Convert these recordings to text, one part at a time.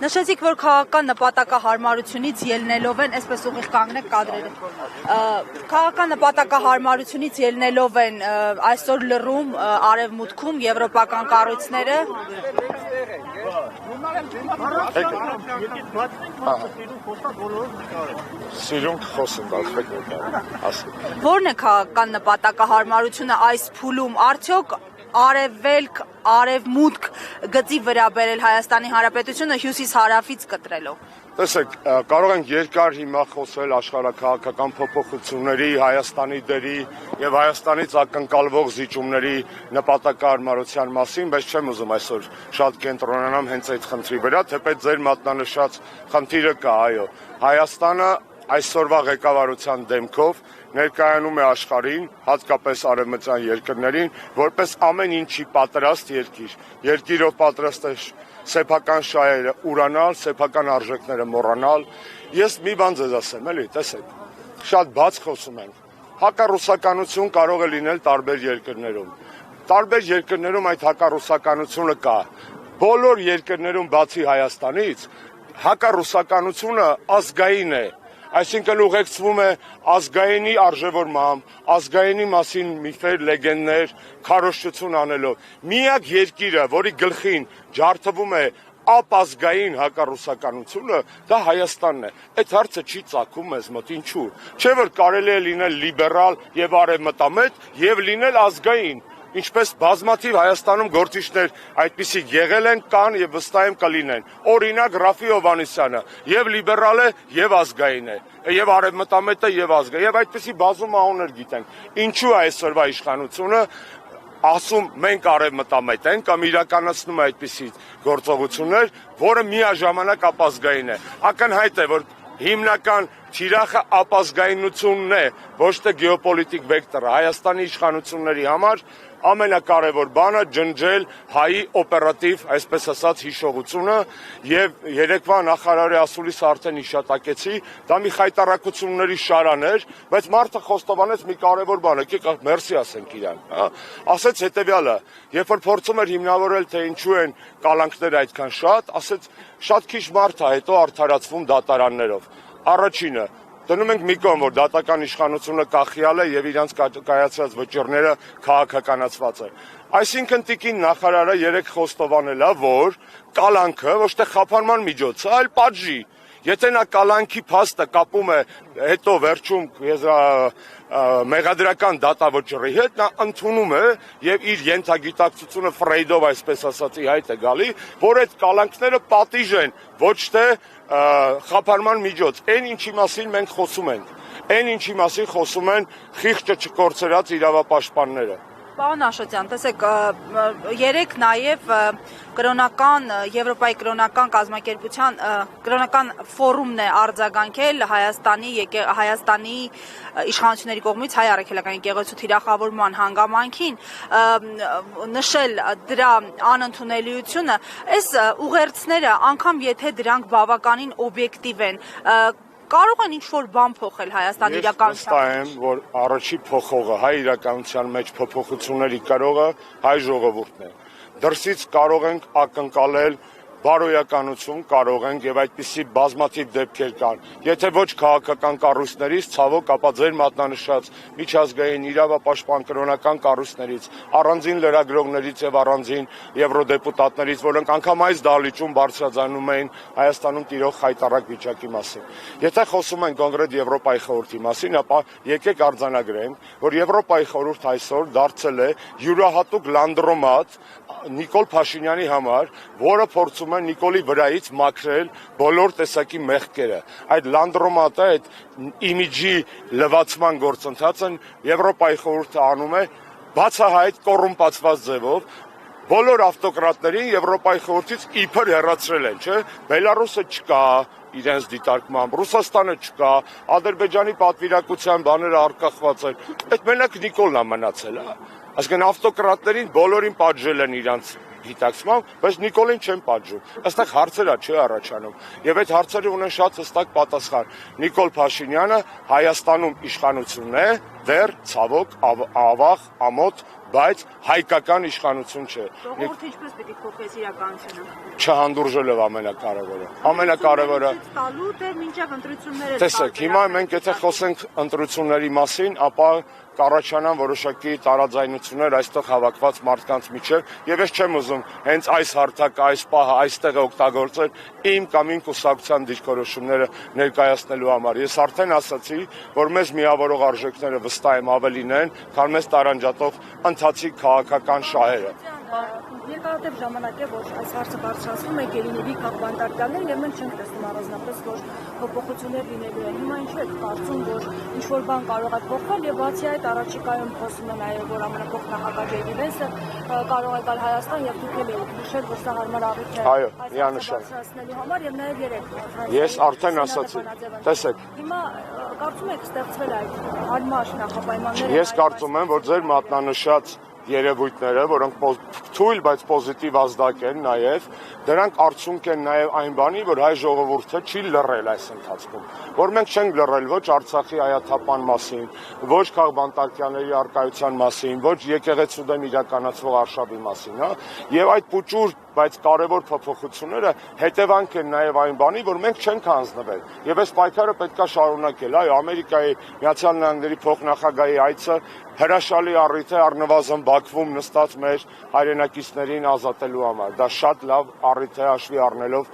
Նշեցիք, որ քաղաքական նպատակահարմարությունից ելնելով են, այսպես ուղիղ կանգնեք կադրերը, քաղաքական նպատակահարմարությունից ելնելով են այսօր լռում արևմուտքում եվրոպական կառույցները։ Սիրուն խոսում Որն է քաղաքական նպատակահարմարությունը այս փուլում, արդյոք արևելք, արևմուտք գծի վրա բերել Հայաստանի Հանրապետությունը հյուսիս-հարավից կտրելով։ Տեսեք, կարող ենք երկար հիմա խոսել աշխարհաքաղաքական փոփոխությունների, Հայաստանի դերի եւ Հայաստանից ակնկալվող զիջումների նպատակահարմարության մասին, բայց չեմ ուզում այսօր շատ կենտրոնանամ հենց այդ խնդրի վրա, թեպետ ձեր մատնանշած խնդիրը կա, այո։ Հայաստանը այսօրվա ղեկավարության դեմքով ներկայանում է աշխարհին, հատկապես արևմտյան երկրներին, որպես ամեն ինչի պատրաստ երկիրով պատրաստ է սեփական շահերը ուրանալ, սեփական արժեքները մոռանալ։ Ես մի բան ձեզ ասեմ, էլի, տեսեք, շատ բաց խոսում ենք։ Հակառուսականություն կարող է լինել տարբեր երկրներում։ Տարբեր երկրներում այդ հակառուսականությունը կա։ Բոլոր երկրներում բացի Հայաստանից հակառուսականությունը ազգային է։ Այսինքն ուղեկցվում է ազգայինի արժևորմամբ, ազգայինի մասին միֆեր, լեգենդներ, քարոզչություն անելով։ Միակ երկիրը, որի գլխին ջարդվում է ապազգային հակառուսականությունը, դա Հայաստանն է։ Այդ հարցը չի ծագում մեզ մոտ, ինչու՞։ Չէ՞ որ կարելի է լինել լիբերալ եւ արևմտամետ եւ լինել ազգային։ Ինչպես բազմաթիվ Հայաստանում գործիչներ այդպիսիք եղել են, կան եւ վստահ եմ կլինեն։ Օրինակ Ռաֆի Հովհաննիսյանը եւ լիբերալ է եւ ազգային է, եւ արևմտամետ է եւ ազգային, եւ այդպիսի բազում անուններ գիտենք։ Ինչու է այսօրվա իշխանությունը ասում մենք արևմտամետ ենք կամ իրականացնում է այդպիսի գործողություններ, որը միաժամանակ ապազգային է։ Ակնհայտ է, որ հիմնական թիրախը ապազգայնությունն է, ոչ թե գեոպոլիտիկ վեկտորը։ Հայաստանի իշխանությունների համար ամենակարևոր բանը ջնջել հայի օպերատիվ, այսպես ասած, հիշողությունը եւ երեկվա նախարարի ասուլիսը արդեն հիշատակեցի, դա մի խայտառակությունների շարան էր, բայց մարդը խոստովանեց մի կարևոր բան, եկեք մերսի ասենք իրան, հա, ասեց հետեւյալը, երբ որ փորձում էր հիմնավորել թե ինչու են կալանքները այդքան շատ, ասեց շատ քիչ մարդ է հետո արդարացվում դատարաններով։ Առաջինը դնում ենք մի կողմ, որ դատական իշխանությունը կախյալ է եւ իրանց կայացրած վճիռները քաղաքականացված են։ Այսինքն տիկին նախարարը երեք խոստովանել է, որ կալանքը ոչ թե խափանման միջոց է, այլ պատժի։ Եթե նա կալանքի փաստը կապում է հետո վերջում մեղադրական դատավճռի հետ, նա ընդունում է եւ իր ենթագիտակցությունը Ֆրեյդով այսպես ասածի հայտ է գալի, որ այդ կալանքները պատիժ են, ոչ թե խափանման միջոց։ Այն ինչի մասին մենք խոսում ենք, այն ինչի մասին խոսում են խիղճը չկորցրած իրավապաշտպանները։ Պարոն Աշոտյան, տեսեք, երեք նաև կրոնական Եվրոպայի կրոնական կազմակերպության կրոնական ֆորումն է արձագանքել Հայաստանի իշխանությունների կողմից հայ առաքելական եկեղեցու թիրախավորման հանգամանքին, նշել դրա անընդունելիությունը։ Այս ուղերձները, անգամ եթե դրանք բավականին օբյեկտիվ են, կարող են ինչ-որ բան փոխել Հայաստանի իրականության։ Վստահ եմ, որ առաջի փոխողը հայ իրականության մեջ փոփոխությունների կարողը հայ ժողովուրդն է։ Դրսից կարող ենք ակնկալել բարոյականություն, կարող ենք եւ այդպիսի բազմաթիվ դեպքեր կան։ Եթե ոչ քաղաքական կառույցներից, ցավոք, ապա ձեր մատնանշած միջազգային իրավապաշտպան կրոնական կառույցներից, առանձին լրագրողներից եւ առանձին եվրոդեպուտատներից, որոնք անգամ այս դահլիճում բարձրաձայնում էին Հայաստանում տիրող խայտառակ վիճակի մասին։ Եթե խոսում ենք կոնկրետ Եվրոպայի խորհրդի մասին, ապա եկեք արձանագրենք, որ Եվրոպայի խորհուրդ այսօր դարձել է յուրահատուկ լանդրոմատ Նիկոլ Փաշինյանի համար, որը փորձում է Նիկոլի վրայից մաքրել բոլոր տեսակի մեղքերը։ Այդ լանդրոմատը, այդ իմիջի լվացման գործընթացը Եվրոպայի խորհուրդը անում է բացահայտ կոռումպացված ձևով, բոլոր ավտոկրատներին Եվրոպայի խորհրդից իբր հեռացրել են, չէ՞։ Բելարուսը չկա իրենց դիտարկմամբ, Ռուսաստանը չկա, Ադրբեջանի պատվիրակության բաները արկախված են։ Այդ մենակ Նիկոլն է մնացել, հա։ Այսինքն ավտոկրատներին բոլորին պատժել են իրանց դիտակցմամբ, բայց Նիկոլին չեն պատժում։ Այստեղ հարցեր է չի առաջանում։ Եվ այդ հարցերը ունեն շատ հստակ պատասխան։ Նիկոլ Փաշինյանը Հայաստանում իշխանությունն է, դեռ ցավոք ավաղ, ամոթ, բայց հայկական իշխանություն չէ։ Ժողովուրդը ինչպես պիտի փոխվի իրականությունը։ Չհանդուրժելով ամենակարևորը։ Ամենակարևորը տալու թե մինչև ընտրությունները։ Տեսեք, հիմա մենք եթե խոսենք ընտրությունների մասին, ապա կառաջանան որոշակի տարաձայնություններ այստեղ հավաքված մարդկանց միջև, եւ ես չեմ ուզում հենց այս հարթակը, այս պահը այստեղ օգտագործել իմ կամ իմ կուսակցության դիրքորոշումները ներկայացնելու համար։ Ես արդեն ասացի, որ մեզ միավորող արժեքները վստահ եմ ավելին են, քան մեզ տարանջատող ընթացիկ քաղաքական շահերը։ Երկարատև ժամանակ է, որ այս հարցը բարձրացվում է Գելինիվի քաղբանտարկյաններ եւ մենք չենք տեսնում առանձնապես, որ փոփոխություններ լինելու են։ Հիմա ինչու եք կարծում, որ ինչ-որ բան կարող է փոխվել եւ բացի այդ առաջիկայում խոսում են նաեւ, որ ամենափոխնախագահ Ջեյ Վենսը կարող է գալ Հայաստան եւ դուք էլ եք նշել, որ սա հարմար առիթ է բարձրացնելու համար եւ նաեւ երեք Ես արդեն ասացի, տեսեք։ Հիմա կարծում եք ստեղծվել այդ հարմար նախապայմանները։ Ես կարծում եմ, որ ձեր մատնանշած երևույթները, որոնք թույլ, բայց պոզիտիվ ազդակ են նաև, դրանք արդյունք են նաև այն բանի, որ հայ ժողովուրդը չի լռել այս ընթացքում, որ մենք չենք լռել ոչ Արցախի հայաթափան մասին, ոչ քաղբանտարկյանների առկայության մասին, ոչ եկեղեցու դեմ իրականացվող արշավի մասին, հա, եւ այդ փոճուր, բայց կարևոր փոփոխությունները հետևանք են նաև այն բանի, որ մենք չենք հանձնվել եւ այս պայքարը պետքա շարունակել, այո, Ամերիկայի Միացյալ Նահանգների փոխնախագահի այցը հրաշալի առիթ է առնվազն Բաքվում նստած մեր հայրենակիցներին ազատելու համար։ Դա շատ լավ առիթ է հաշվի առնելով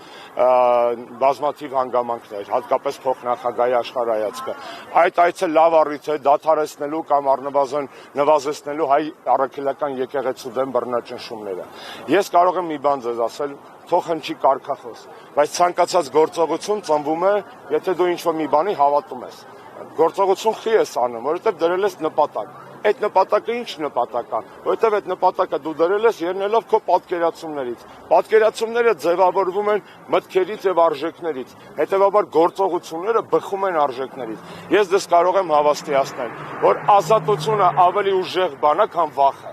բազմաթիվ հանգամանքներ, հատկապես փոխնախագահի աշխարհայացքը։ Այդ այցը լավ առիթ է դադարեցնելու կամ առնվազն նվազեցնելու հայ առաքելական եկեղեցու դեմ բռնաճնշումները։ Ես կարող եմ մի բան ձեզ ասել, թող հնչի կարգախոս, բայց ցանկացած գործողություն ծնվում է, եթե դու ինչ-որ մի բանի հավատում ես։ Գործողություն խի ես անում, որովհետև դրել ես նպատակ։ Այդ նպատակը ինչ նպատակ է, որովհետև այդ նպատակը դու դրել ես ելնելով քո պատկերացումներից։ Պատկերացումները ձևավորվում են մտքերից եւ արժեքներից։ Հետևաբար գործողությունները բխում են արժեքներից։ Ես դες կարող եմ հավաստիացնել, որ ազատությունը ավելի ուժեղ բան է, քան վախը։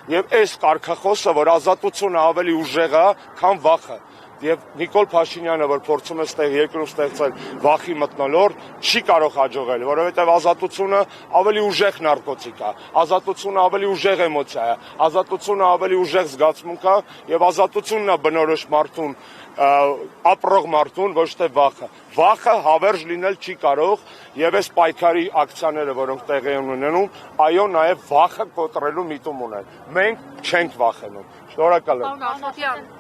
Եվ այս կարգախոսը, որ ազատությունը ավելի ուժեղ է, քան վախը։ Եվ Նիկոլ Փաշինյանը, որ փորձում է երկրում ստեղծել վախի մթնոլորտ, չի կարող հաջողել, որովհետև ազատությունը ավելի ուժեղ նարկոտիկ է, ազատությունը ավելի ուժեղ էմոցիա է, ազատությունը ավելի ուժեղ զգացմունք է եւ ազատությունն է բնորոշ մարդուն, ապրող մարդուն, ոչ թե վախը։ Վախը հավերժ լինել չի կարող եւ այս պայքարի ակցիաները, որոնք տեղի են ունենում, այո, նաեւ վախը կոտրելու միտում ունեն։ Մենք չենք վախենում։ Շնորհակալ եմ։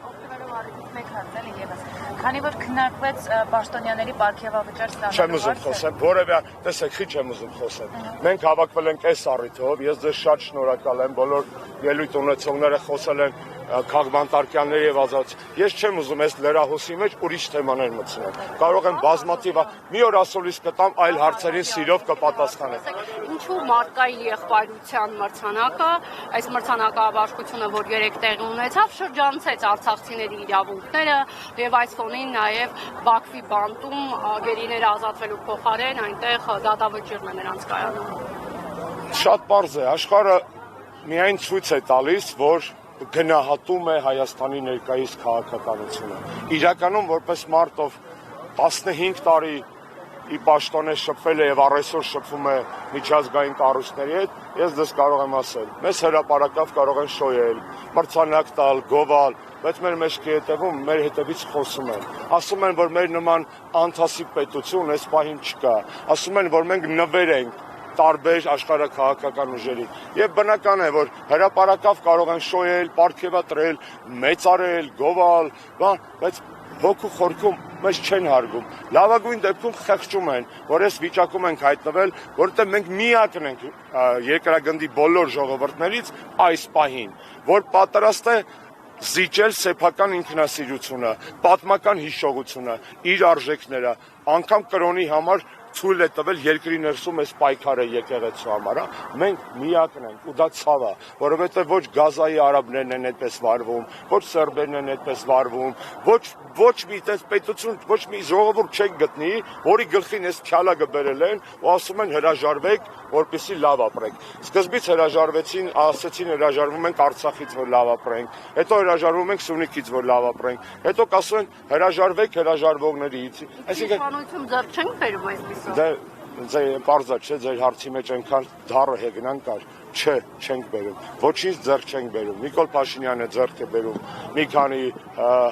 Մեկ հարցել եւս, քանի որ քննարկվեց պաշտոնյաների պարգևավճար ստանալու Չեմ ուզում խոսեմ, որևէ, տեսեք, խի չեմ ուզում խոսել։ Մենք հավաքվել ենք այս առիթով, ես ձեզ շատ շնորհակալ եմ, բոլոր ելույթ ունեցողները խոսել են քաղբանտարկյանների եւ ազատության։ Ես չեմ ուզում այս լրահոսի մեջ ուրիշ թեմաներ մտցնել։ Կարող եմ բազմաթիվ մի օր ասուլիս կտամ այլ հարցերին սիրով կպատասխանեմ։ Ինչու մարդկային եղբայրության մրցանակը, այս մրցանակաբաշխությունը, որ 3 տեղի ունեցավ, շրջանցեց արցախցիների իրավունքները եւ այս ֆոնին նաեւ Բաքվի բանտում գերիները ազատվելու փոխարեն այնտեղ դատավճիռն է նրանց կայանում։ Շատ պարզ է, աշխարհը միայն ցույց է տալիս, որ գնահատում է Հայաստանի ներկայիս քաղաքականությունը։ Իրականում որպես մարդ, ով 15 տարի ի պաշտոն է շփվել է եւ առայսօր շփվում է միջազգային կառույցների հետ, ես դες կարող եմ ասել, մեզ հրապարակավ կարող են շոյել, մրցանակ տալ, գովալ, բայց մեր մեջքի հետևում մեր հետևից խոսում են։ Ասում են, որ մեր նման անթասիբ պետություն այս պահին չկա։ Ասում են, որ մենք նվեր ենք տարբեր աշխարհաքաղաքական ուժերի։ Եվ բնական է, որ հրապարակավ կարող են շոյել, պարգևատրել, մեծարել, գովալ, բայց հոգու խորքում մեզ չեն հարգում։ Լավագույն դեպքում խեղճում են, որ այս վիճակում ենք հայտնվել, որովհետև մենք միակն ենք երկրագնդի բոլոր ժողովուրդներից այս պահին, որ պատրաստ է զիջել սեփական ինքնասիրությունը, պատմական հիշողությունը, իր արժեքները, անգամ կրոնի համար ցույլ է տվել երկրի ներսում այս պայքարը եկեղեցու համար, մենք միակն ենք ու դա ցավ է, որովհետև ոչ Գազայի արաբներն են այդպես վարվում, ոչ սերբերն են այդպես վարվում, ոչ մի այդպես պետություն, ոչ մի ժողովուրդ չեք գտնի, որի գլխին այս քյալակը բերել են ու ասում են հրաժարվեք, որպեսզի լավ ապրեք։ Սկզբից հրաժարվեցին, ասեցին հրաժարվում ենք Արցախից, որ լավ ապրենք, հետո հրաժարվում ենք Սյունիքից, որ լավ ապրենք, հետո կասում են հրաժարվեք հրաժարվողներից։ Այսինքն իշխանություն ձեռք չենք բերում այսպես։ Դե պարզա չէ, ձեր հարցի մեջ այնքան դառը հեգնան կար, Չէ, չենք բերում։ Ոչինչ ձեռք չենք բերում։ Նիկոլ Փաշինյանը ձեռք է բերում մի քանի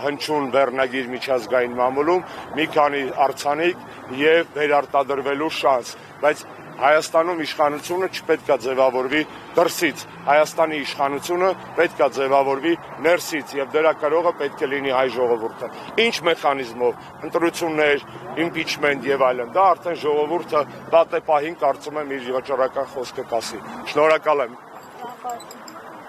հնչյուն վերնագիր միջազգային մամուլում, մի քանի արձանիկ եւ վերարտադրվելու շանս, բայց Հայաստանում իշխանությունը չպետք է ձևավորվի դրսից, Հայաստանի իշխանությունը պետք է ձևավորվի ներսից եւ դրա կրողը պետք է լինի հայ ժողովուրդը։ Ինչ մեխանիզմով, ընտրություններ, իմպիչմենտ եւ այլն, դա արդեն ժողովուրդը պատեպահին կարծում եմ իր վճռական խոսքը կասի։ Շնորհակալ եմ։